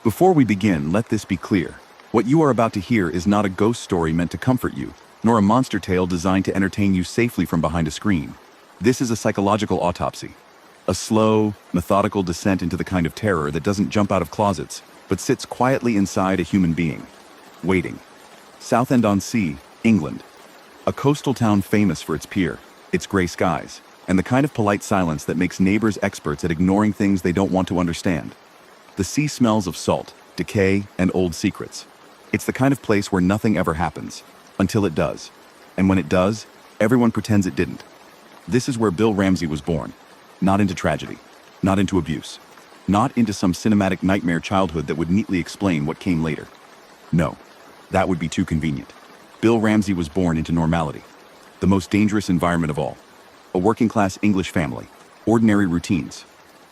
Before we begin, let this be clear. What you are about to hear is not a ghost story meant to comfort you, nor a monster tale designed to entertain you safely from behind a screen. This is a psychological autopsy. A slow, methodical descent into the kind of terror that doesn't jump out of closets, but sits quietly inside a human being. Waiting. Southend-on-Sea, England. A coastal town famous for its pier, its grey skies, and the kind of polite silence that makes neighbors experts at ignoring things they don't want to understand. The sea smells of salt, decay, and old secrets. It's the kind of place where nothing ever happens, until it does. And when it does, everyone pretends it didn't. This is where Bill Ramsey was born. Not into tragedy, not into abuse, not into some cinematic nightmare childhood that would neatly explain what came later. No, that would be too convenient. Bill Ramsey was born into normality, the most dangerous environment of all. A working-class English family, ordinary routines,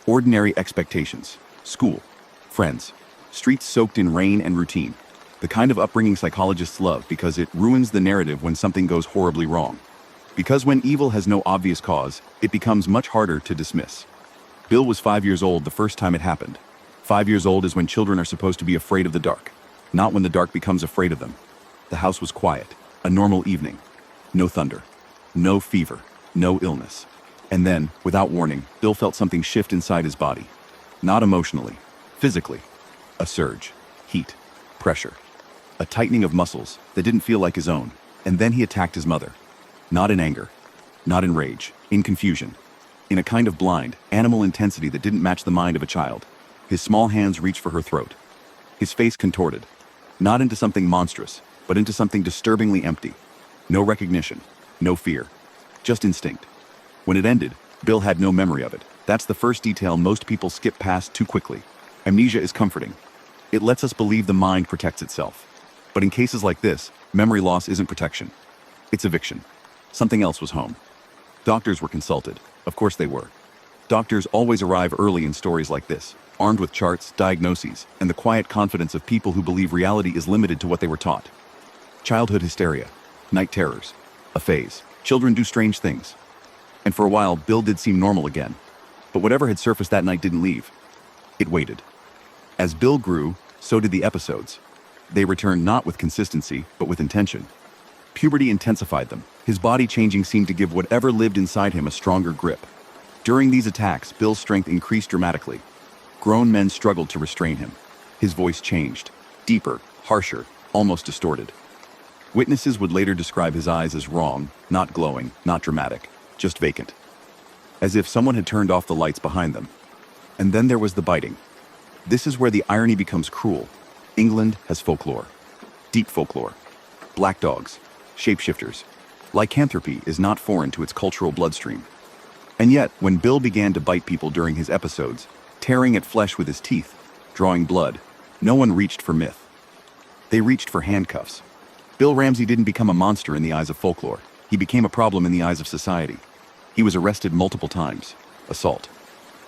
ordinary expectations, school, friends, streets soaked in rain and routine. The kind of upbringing psychologists love because it ruins the narrative when something goes horribly wrong. Because when evil has no obvious cause, it becomes much harder to dismiss. Bill was 5 years old the first time it happened. 5 years old is when children are supposed to be afraid of the dark, not when the dark becomes afraid of them. The house was quiet, a normal evening. No thunder, no fever, no illness. And then, without warning, Bill felt something shift inside his body. Not emotionally, physically. A surge, heat, pressure. A tightening of muscles that didn't feel like his own. And then he attacked his mother. Not in anger, not in rage, in confusion. In a kind of blind, animal intensity that didn't match the mind of a child. His small hands reached for her throat. His face contorted. Not into something monstrous, but into something disturbingly empty. No recognition, no fear. Just instinct. When it ended, Bill had no memory of it. That's the first detail most people skip past too quickly. Amnesia is comforting. It lets us believe the mind protects itself. But in cases like this, memory loss isn't protection. It's eviction. Something else was home. Doctors were consulted. Of course they were. Doctors always arrive early in stories like this, armed with charts, diagnoses, and the quiet confidence of people who believe reality is limited to what they were taught. Childhood hysteria, night terrors, a phase. Children do strange things. And for a while, Bill did seem normal again. But whatever had surfaced that night didn't leave. It waited. As Bill grew, so did the episodes. They returned not with consistency, but with intention. Puberty intensified them. His body changing seemed to give whatever lived inside him a stronger grip. During these attacks, Bill's strength increased dramatically. Grown men struggled to restrain him. His voice changed. Deeper, harsher, almost distorted. Witnesses would later describe his eyes as wrong, not glowing, not dramatic, just vacant. As if someone had turned off the lights behind them. And then there was the biting. This is where the irony becomes cruel. England has folklore. Deep folklore. Black dogs. Shapeshifters. Lycanthropy is not foreign to its cultural bloodstream. And yet, when Bill began to bite people during his episodes, tearing at flesh with his teeth, drawing blood, no one reached for myth. They reached for handcuffs. Bill Ramsey didn't become a monster in the eyes of folklore. He became a problem in the eyes of society. He was arrested multiple times. Assault.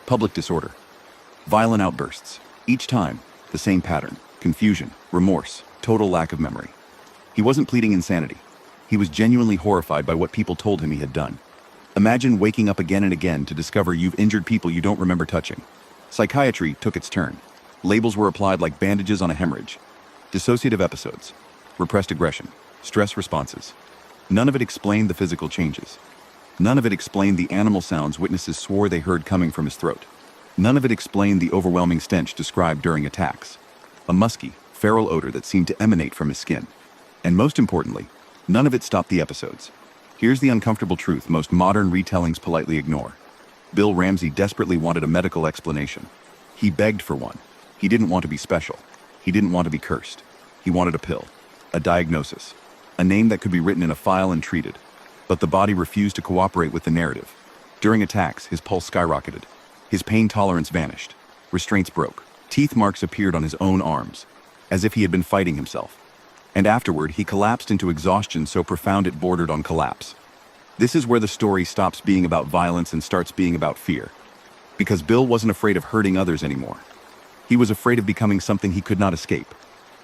Public disorder. Violent outbursts. Each time, the same pattern. Confusion, remorse, total lack of memory. He wasn't pleading insanity. He was genuinely horrified by what people told him he had done. Imagine waking up again and again to discover you've injured people you don't remember touching. Psychiatry took its turn. Labels were applied like bandages on a hemorrhage. Dissociative episodes. Repressed aggression. Stress responses. None of it explained the physical changes. None of it explained the animal sounds witnesses swore they heard coming from his throat. None of it explained the overwhelming stench described during attacks. A musky, feral odor that seemed to emanate from his skin. And most importantly, none of it stopped the episodes. Here's the uncomfortable truth most modern retellings politely ignore. Bill Ramsey desperately wanted a medical explanation. He begged for one. He didn't want to be special. He didn't want to be cursed. He wanted a pill, a diagnosis, a name that could be written in a file and treated. But the body refused to cooperate with the narrative. During attacks, his pulse skyrocketed. His pain tolerance vanished. Restraints broke. Teeth marks appeared on his own arms, as if he had been fighting himself. And afterward, he collapsed into exhaustion so profound it bordered on collapse. This is where the story stops being about violence and starts being about fear. Because Bill wasn't afraid of hurting others anymore. He was afraid of becoming something he could not escape.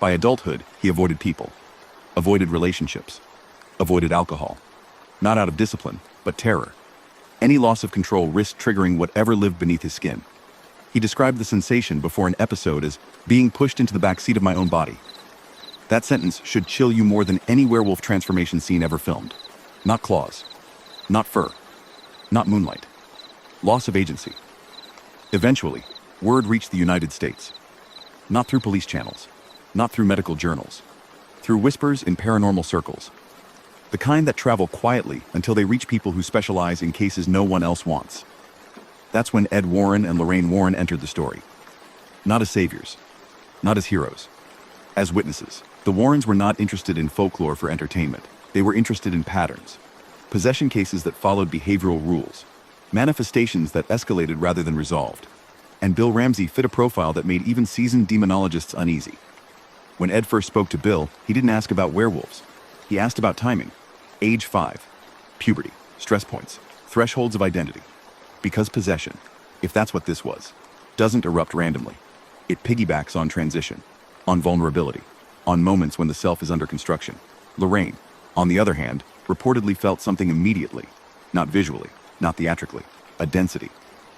By adulthood, he avoided people, avoided relationships, avoided alcohol. Not out of discipline, but terror. Any loss of control risked triggering whatever lived beneath his skin. He described the sensation before an episode as being pushed into the backseat of my own body. That sentence should chill you more than any werewolf transformation scene ever filmed. Not claws. Not fur. Not moonlight. Loss of agency. Eventually, word reached the United States. Not through police channels. Not through medical journals. Through whispers in paranormal circles. The kind that travel quietly until they reach people who specialize in cases no one else wants. That's when Ed Warren and Lorraine Warren entered the story. Not as saviors. Not as heroes. As witnesses. The Warrens were not interested in folklore for entertainment. They were interested in patterns. Possession cases that followed behavioral rules. Manifestations that escalated rather than resolved. And Bill Ramsey fit a profile that made even seasoned demonologists uneasy. When Ed first spoke to Bill, he didn't ask about werewolves. He asked about timing. Age 5. Puberty. Stress points. Thresholds of identity. Because possession, if that's what this was, doesn't erupt randomly. It piggybacks on transition. On vulnerability. On moments when the self is under construction. Lorraine, on the other hand, reportedly felt something immediately. Not visually. Not theatrically. A density.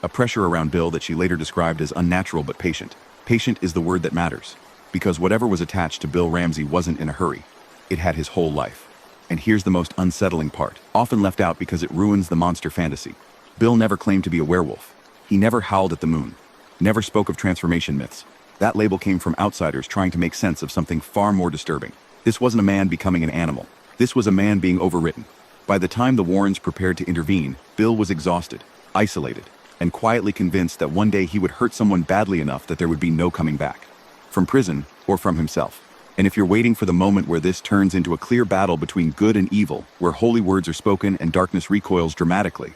A pressure around Bill that she later described as unnatural but patient. Patient is the word that matters. Because whatever was attached to Bill Ramsey wasn't in a hurry. It had his whole life. And here's the most unsettling part, often left out because it ruins the monster fantasy. Bill never claimed to be a werewolf. He never howled at the moon. Never spoke of transformation myths. That label came from outsiders trying to make sense of something far more disturbing. This wasn't a man becoming an animal. This was a man being overwritten. By the time the Warrens prepared to intervene, Bill was exhausted, isolated, and quietly convinced that one day he would hurt someone badly enough that there would be no coming back. From prison or from himself. And if you're waiting for the moment where this turns into a clear battle between good and evil, where holy words are spoken and darkness recoils dramatically,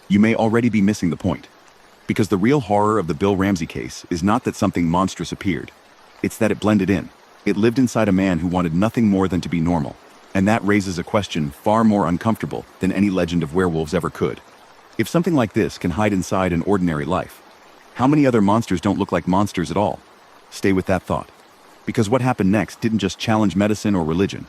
you may already be missing the point. Because the real horror of the Bill Ramsey case is not that something monstrous appeared. It's that it blended in. It lived inside a man who wanted nothing more than to be normal. And that raises a question far more uncomfortable than any legend of werewolves ever could. If something like this can hide inside an ordinary life, how many other monsters don't look like monsters at all? Stay with that thought. Because what happened next didn't just challenge medicine or religion.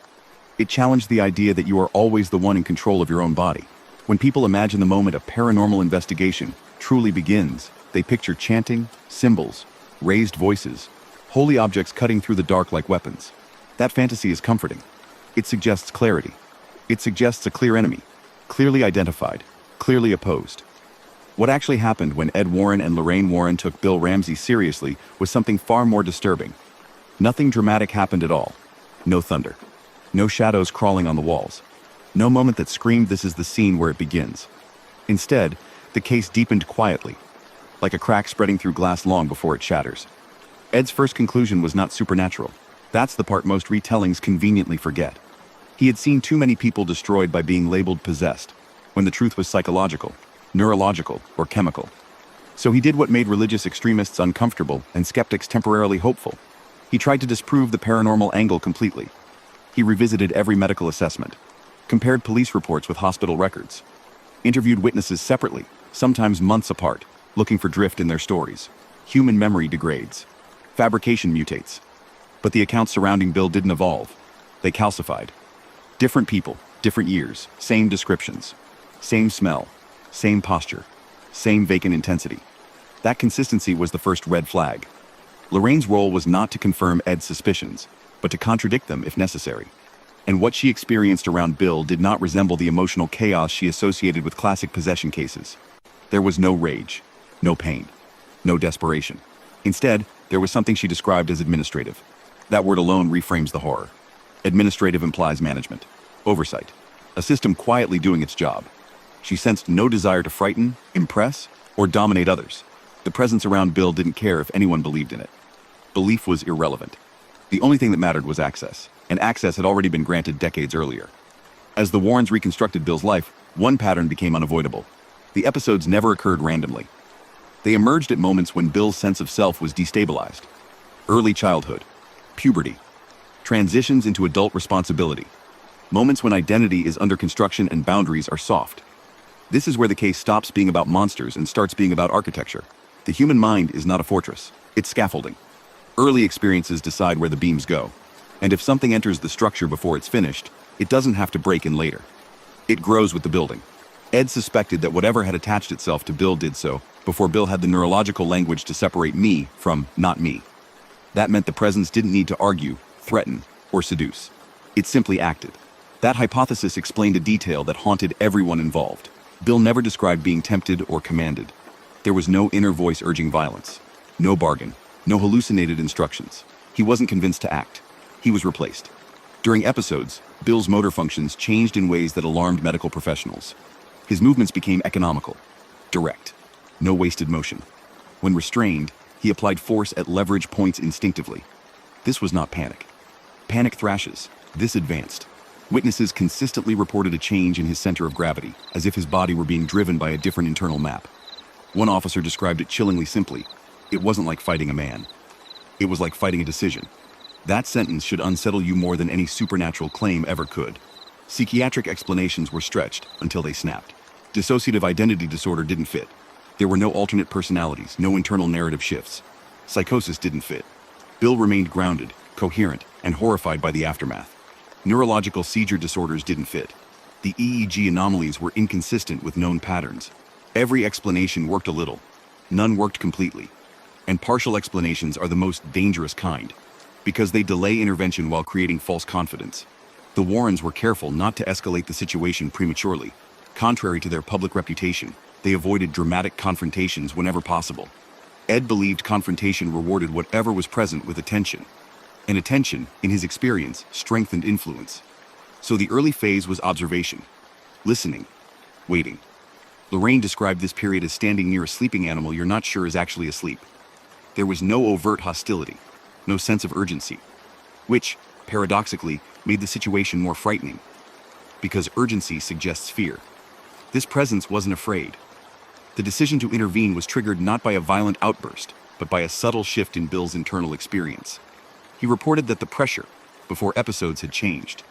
It challenged the idea that you are always the one in control of your own body. When people imagine the moment a paranormal investigation truly begins, they picture chanting, symbols, raised voices, holy objects cutting through the dark like weapons. That fantasy is comforting. It suggests clarity. It suggests a clear enemy, clearly identified, clearly opposed. What actually happened when Ed Warren and Lorraine Warren took Bill Ramsey seriously was something far more disturbing. Nothing dramatic happened at all. No thunder. No shadows crawling on the walls. No moment that screamed this is the scene where it begins. Instead, the case deepened quietly, like a crack spreading through glass long before it shatters. Ed's first conclusion was not supernatural. That's the part most retellings conveniently forget. He had seen too many people destroyed by being labeled possessed, when the truth was psychological, neurological, or chemical. So he did what made religious extremists uncomfortable and skeptics temporarily hopeful. He tried to disprove the paranormal angle completely. He revisited every medical assessment, compared police reports with hospital records, interviewed witnesses separately, sometimes months apart, looking for drift in their stories. Human memory degrades. Fabrication mutates. But the accounts surrounding Bill didn't evolve. They calcified. Different people, different years, same descriptions. Same smell, same posture, same vacant intensity. That consistency was the first red flag. Lorraine's role was not to confirm Ed's suspicions, but to contradict them if necessary. And what she experienced around Bill did not resemble the emotional chaos she associated with classic possession cases. There was no rage, no pain, no desperation. Instead, there was something she described as administrative. That word alone reframes the horror. Administrative implies management, oversight, a system quietly doing its job. She sensed no desire to frighten, impress, or dominate others. The presence around Bill didn't care if anyone believed in it. Belief was irrelevant. The only thing that mattered was access, and access had already been granted decades earlier. As the Warrens reconstructed Bill's life, one pattern became unavoidable. The episodes never occurred randomly. They emerged at moments when Bill's sense of self was destabilized. Early childhood, puberty, transitions into adult responsibility, moments when identity is under construction and boundaries are soft. This is where the case stops being about monsters and starts being about architecture. The human mind is not a fortress, it's scaffolding. Early experiences decide where the beams go, and if something enters the structure before it's finished, it doesn't have to break in later. It grows with the building. Ed suspected that whatever had attached itself to Bill did so before Bill had the neurological language to separate me from not me. That meant the presence didn't need to argue, threaten, or seduce. It simply acted. That hypothesis explained a detail that haunted everyone involved. Bill never described being tempted or commanded. There was no inner voice urging violence. No bargain. No hallucinated instructions. He wasn't convinced to act. He was replaced. During episodes, Bill's motor functions changed in ways that alarmed medical professionals. His movements became economical, direct, no wasted motion. When restrained, he applied force at leverage points instinctively. This was not panic. Panic thrashes. This advanced. Witnesses consistently reported a change in his center of gravity, as if his body were being driven by a different internal map. One officer described it chillingly simply. It wasn't like fighting a man. It was like fighting a decision. That sentence should unsettle you more than any supernatural claim ever could. Psychiatric explanations were stretched until they snapped. Dissociative identity disorder didn't fit. There were no alternate personalities, no internal narrative shifts. Psychosis didn't fit. Bill remained grounded, coherent, and horrified by the aftermath. Neurological seizure disorders didn't fit. The EEG anomalies were inconsistent with known patterns. Every explanation worked a little. None worked completely. And partial explanations are the most dangerous kind, because they delay intervention while creating false confidence. The Warrens were careful not to escalate the situation prematurely. Contrary to their public reputation, they avoided dramatic confrontations whenever possible. Ed believed confrontation rewarded whatever was present with attention. And attention, in his experience, strengthened influence. So the early phase was observation, listening, waiting. Lorraine described this period as standing near a sleeping animal you're not sure is actually asleep. There was no overt hostility, no sense of urgency, which, paradoxically, made the situation more frightening. Because urgency suggests fear. This presence wasn't afraid. The decision to intervene was triggered not by a violent outburst, but by a subtle shift in Bill's internal experience. He reported that the pressure, before episodes had changed.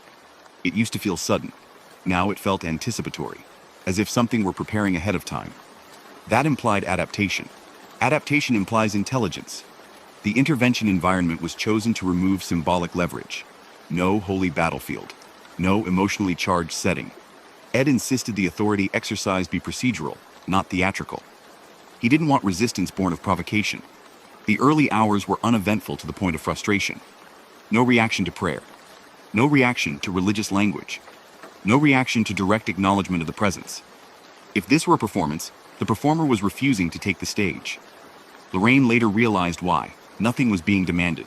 It used to feel sudden. Now it felt anticipatory, as if something were preparing ahead of time. That implied adaptation. Adaptation implies intelligence. The intervention environment was chosen to remove symbolic leverage. No holy battlefield. No emotionally charged setting. Ed insisted the authority exercised be procedural, not theatrical. He didn't want resistance born of provocation. The early hours were uneventful to the point of frustration. No reaction to prayer. No reaction to religious language. No reaction to direct acknowledgement of the presence. If this were a performance, the performer was refusing to take the stage. Lorraine later realized why. Nothing was being demanded.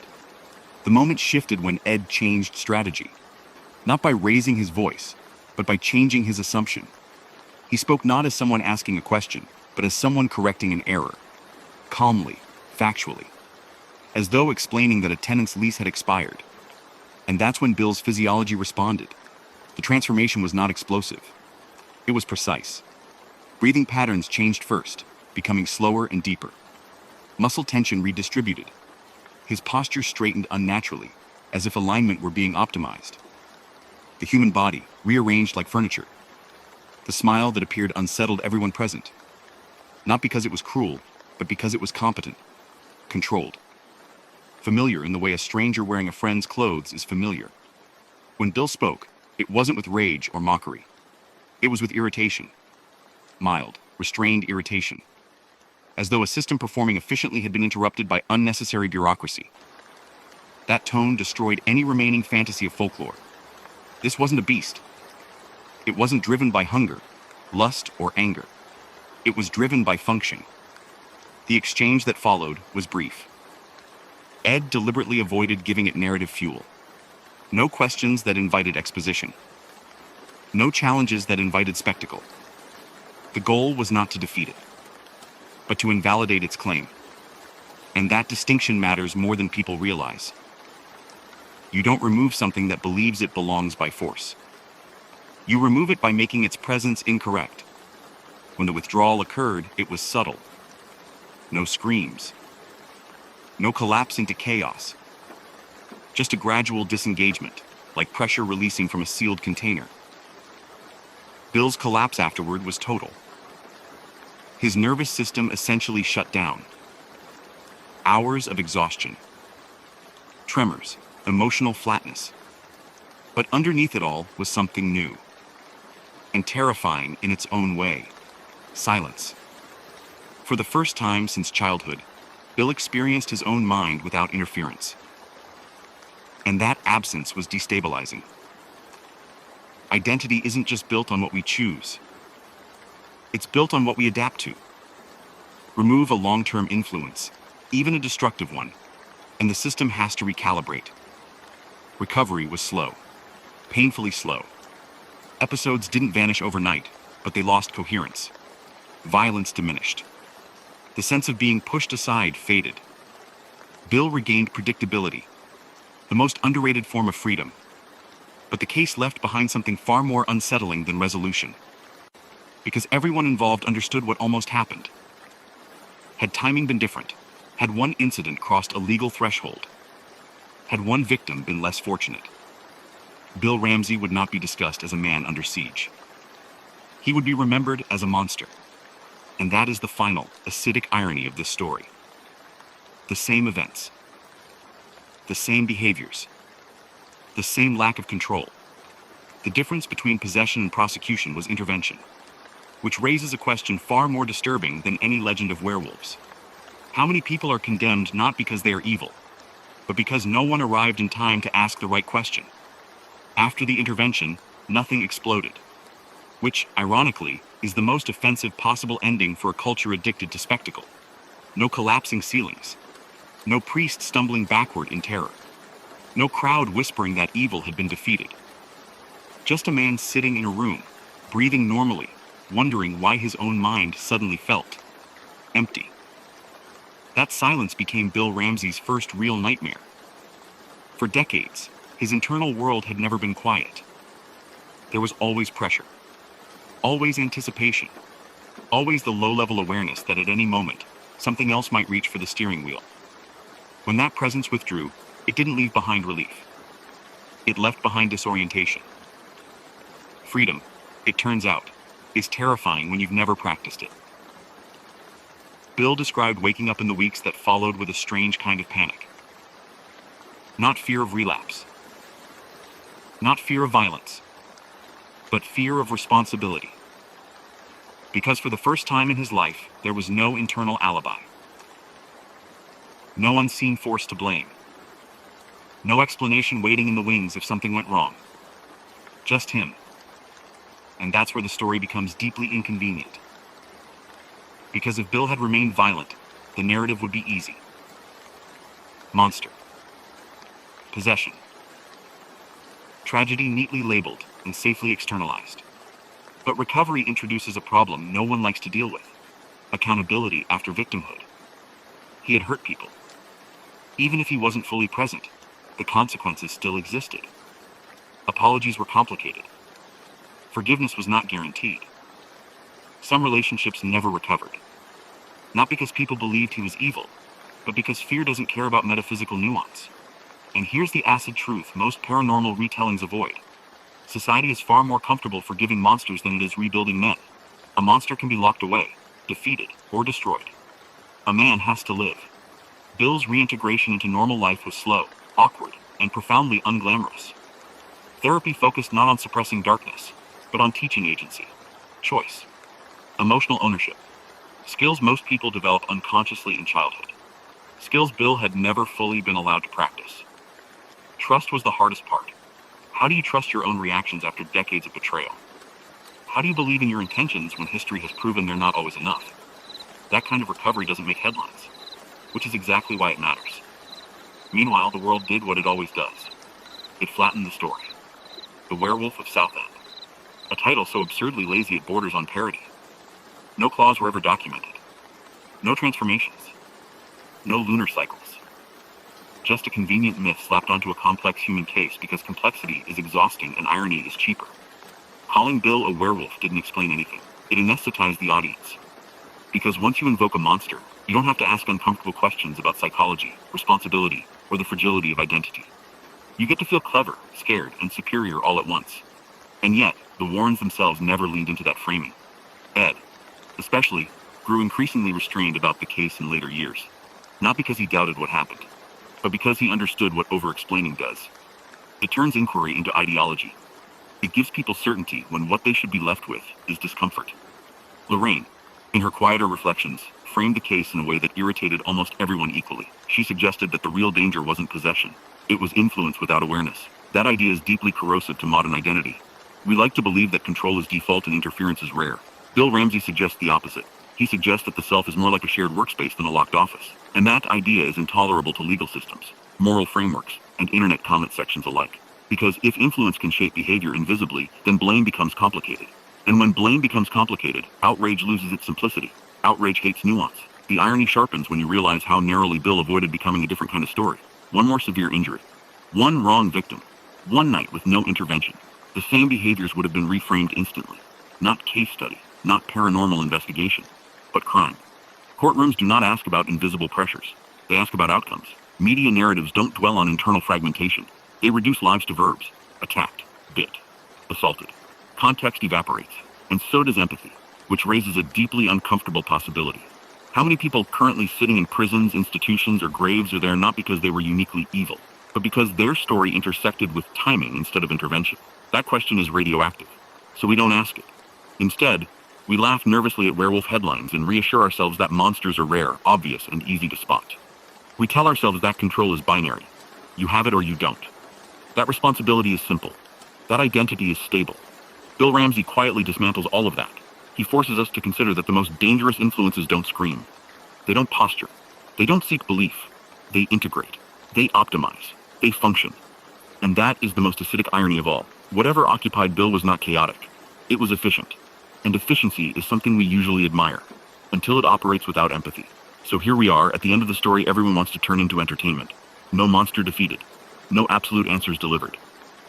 The moment shifted when Ed changed strategy. Not by raising his voice, but by changing his assumption. He spoke not as someone asking a question, but as someone correcting an error. Calmly, factually. As though explaining that a tenant's lease had expired. And that's when Bill's physiology responded. The transformation was not explosive. It was precise. Breathing patterns changed first, becoming slower and deeper. Muscle tension redistributed. His posture straightened unnaturally, as if alignment were being optimized. The human body, rearranged like furniture. The smile that appeared unsettled everyone present. Not because it was cruel, but because it was competent. Controlled. Familiar in the way a stranger wearing a friend's clothes is familiar. When Bill spoke, it wasn't with rage or mockery. It was with irritation. Mild, restrained irritation. As though a system performing efficiently had been interrupted by unnecessary bureaucracy. That tone destroyed any remaining fantasy of folklore. This wasn't a beast. It wasn't driven by hunger, lust, or anger. It was driven by function. The exchange that followed was brief. Ed deliberately avoided giving it narrative fuel. No questions that invited exposition. No challenges that invited spectacle. The goal was not to defeat it, but to invalidate its claim. And that distinction matters more than people realize. You don't remove something that believes it belongs by force. You remove it by making its presence incorrect. When the withdrawal occurred, it was subtle. No screams. No collapse into chaos. Just a gradual disengagement, like pressure releasing from a sealed container. Bill's collapse afterward was total. His nervous system essentially shut down. Hours of exhaustion. Tremors, emotional flatness. But underneath it all was something new. and terrifying in its own way. Silence. For the first time since childhood, Bill experienced his own mind without interference. And that absence was destabilizing. Identity isn't just built on what we choose. It's built on what we adapt to. Remove a long-term influence, even a destructive one, and the system has to recalibrate. Recovery was slow. Painfully slow. Episodes didn't vanish overnight, but they lost coherence. Violence diminished. The sense of being pushed aside faded. Bill regained predictability, the most underrated form of freedom. But the case left behind something far more unsettling than resolution. Because everyone involved understood what almost happened. Had timing been different, had one incident crossed a legal threshold, had one victim been less fortunate, Bill Ramsey would not be discussed as a man under siege. He would be remembered as a monster. And that is the final, acidic irony of this story. The same events. The same behaviors. The same lack of control. The difference between possession and prosecution was intervention. Which raises a question far more disturbing than any legend of werewolves. How many people are condemned not because they are evil, but because no one arrived in time to ask the right question? After the intervention, nothing exploded. Which, ironically, is the most offensive possible ending for a culture addicted to spectacle. No collapsing ceilings. No priest stumbling backward in terror. No crowd whispering that evil had been defeated. Just a man sitting in a room, breathing normally, wondering why his own mind suddenly felt empty. That silence became Bill Ramsey's first real nightmare. For decades, his internal world had never been quiet. There was always pressure. Always anticipation. Always the low-level awareness that at any moment, something else might reach for the steering wheel. When that presence withdrew, it didn't leave behind relief. It left behind disorientation. Freedom, it turns out, is terrifying when you've never practiced it. Bill described waking up in the weeks that followed with a strange kind of panic. Not fear of relapse. Not fear of violence. But fear of responsibility. Because for the first time in his life, there was no internal alibi. No unseen force to blame. No explanation waiting in the wings if something went wrong. Just him. And that's where the story becomes deeply inconvenient. Because if Bill had remained violent, the narrative would be easy. Monster. Possession. Tragedy neatly labeled and safely externalized. But recovery introduces a problem no one likes to deal with. Accountability after victimhood. He had hurt people. Even if he wasn't fully present, the consequences still existed. Apologies were complicated. Forgiveness was not guaranteed. Some relationships never recovered. Not because people believed he was evil, but because fear doesn't care about metaphysical nuance. And here's the acid truth most paranormal retellings avoid. Society is far more comfortable forgiving monsters than it is rebuilding men. A monster can be locked away, defeated, or destroyed. A man has to live. Bill's reintegration into normal life was slow, awkward, and profoundly unglamorous. Therapy focused not on suppressing darkness, but on teaching agency, choice, emotional ownership. Skills most people develop unconsciously in childhood. Skills Bill had never fully been allowed to practice. Trust was the hardest part. How do you trust your own reactions after decades of betrayal? How do you believe in your intentions when history has proven they're not always enough? That kind of recovery doesn't make headlines, which is exactly why it matters. Meanwhile, the world did what it always does. It flattened the story. The Werewolf of Southend. A title so absurdly lazy it borders on parody. No claws were ever documented. No transformations. No lunar cycles. Just a convenient myth slapped onto a complex human case because complexity is exhausting and irony is cheaper. Calling Bill a werewolf didn't explain anything. It anesthetized the audience. Because once you invoke a monster, you don't have to ask uncomfortable questions about psychology, responsibility, or the fragility of identity. You get to feel clever, scared, and superior all at once. And yet, the Warrens themselves never leaned into that framing. Ed, especially, grew increasingly restrained about the case in later years. Not because he doubted what happened, but because he understood what over-explaining does. It turns inquiry into ideology. It gives people certainty when what they should be left with is discomfort. Lorraine, in her quieter reflections, framed the case in a way that irritated almost everyone equally. She suggested that the real danger wasn't possession. It was influence without awareness. That idea is deeply corrosive to modern identity. We like to believe that control is default and interference is rare. Bill Ramsey suggests the opposite. He suggests that the self is more like a shared workspace than a locked office. And that idea is intolerable to legal systems, moral frameworks, and internet comment sections alike. Because if influence can shape behavior invisibly, then blame becomes complicated. And when blame becomes complicated, outrage loses its simplicity. Outrage hates nuance. The irony sharpens when you realize how narrowly Bill avoided becoming a different kind of story. One more severe injury. One wrong victim. One night with no intervention. The same behaviors would have been reframed instantly. Not case study, not paranormal investigation, but crime. Courtrooms do not ask about invisible pressures. They ask about outcomes. Media narratives don't dwell on internal fragmentation. They reduce lives to verbs. Attacked, bit, assaulted. Context evaporates, and so does empathy, which raises a deeply uncomfortable possibility. How many people currently sitting in prisons, institutions, or graves are there not because they were uniquely evil, but because their story intersected with timing instead of intervention? That question is radioactive, so we don't ask it. Instead, we laugh nervously at werewolf headlines and reassure ourselves that monsters are rare, obvious, and easy to spot. We tell ourselves that control is binary. You have it or you don't. That responsibility is simple. That identity is stable. Bill Ramsey quietly dismantles all of that. He forces us to consider that the most dangerous influences don't scream. They don't posture. They don't seek belief. They integrate. They optimize. They function. And that is the most acidic irony of all. Whatever occupied Bill was not chaotic. It was efficient. And efficiency is something we usually admire, until it operates without empathy. So here we are, at the end of the story everyone wants to turn into entertainment. No monster defeated. No absolute answers delivered.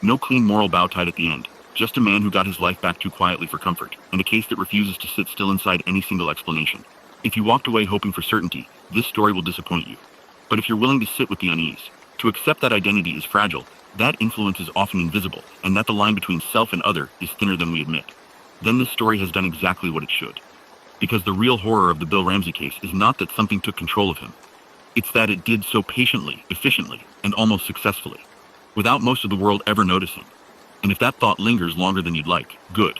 No clean moral bow tied at the end. Just a man who got his life back too quietly for comfort, and a case that refuses to sit still inside any single explanation. If you walked away hoping for certainty, this story will disappoint you. But if you're willing to sit with the unease, to accept that identity is fragile, that influence is often invisible, and that the line between self and other is thinner than we admit, then this story has done exactly what it should. Because the real horror of the Bill Ramsey case is not that something took control of him. It's that it did so patiently, efficiently, and almost successfully, without most of the world ever noticing. And if that thought lingers longer than you'd like, good.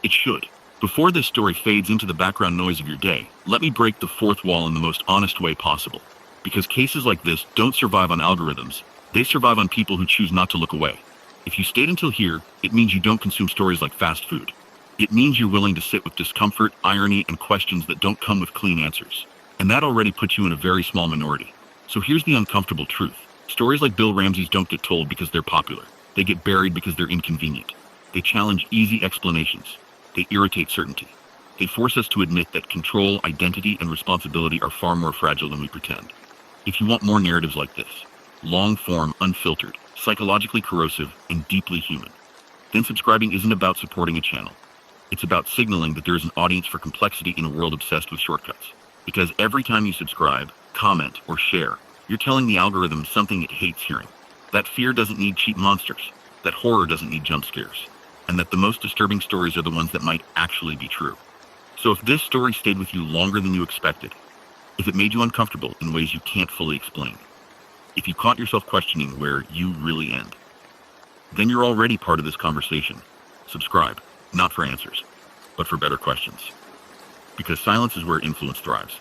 It should. Before this story fades into the background noise of your day, let me break the fourth wall in the most honest way possible. Because cases like this don't survive on algorithms, they survive on people who choose not to look away. If you stayed until here, it means you don't consume stories like fast food. It means you're willing to sit with discomfort, irony, and questions that don't come with clean answers. And that already puts you in a very small minority. So here's the uncomfortable truth. Stories like Bill Ramsey's don't get told because they're popular. They get buried because they're inconvenient. They challenge easy explanations. They irritate certainty. They force us to admit that control, identity, and responsibility are far more fragile than we pretend. If you want more narratives like this, long-form, unfiltered, psychologically corrosive, and deeply human, then subscribing isn't about supporting a channel. It's about signaling that there is an audience for complexity in a world obsessed with shortcuts. Because every time you subscribe, comment, or share, you're telling the algorithm something it hates hearing. That fear doesn't need cheap monsters, that horror doesn't need jump scares, and that the most disturbing stories are the ones that might actually be true. So if this story stayed with you longer than you expected, if it made you uncomfortable in ways you can't fully explain, if you caught yourself questioning where you really end, then you're already part of this conversation. Subscribe, not for answers, but for better questions. Because silence is where influence thrives.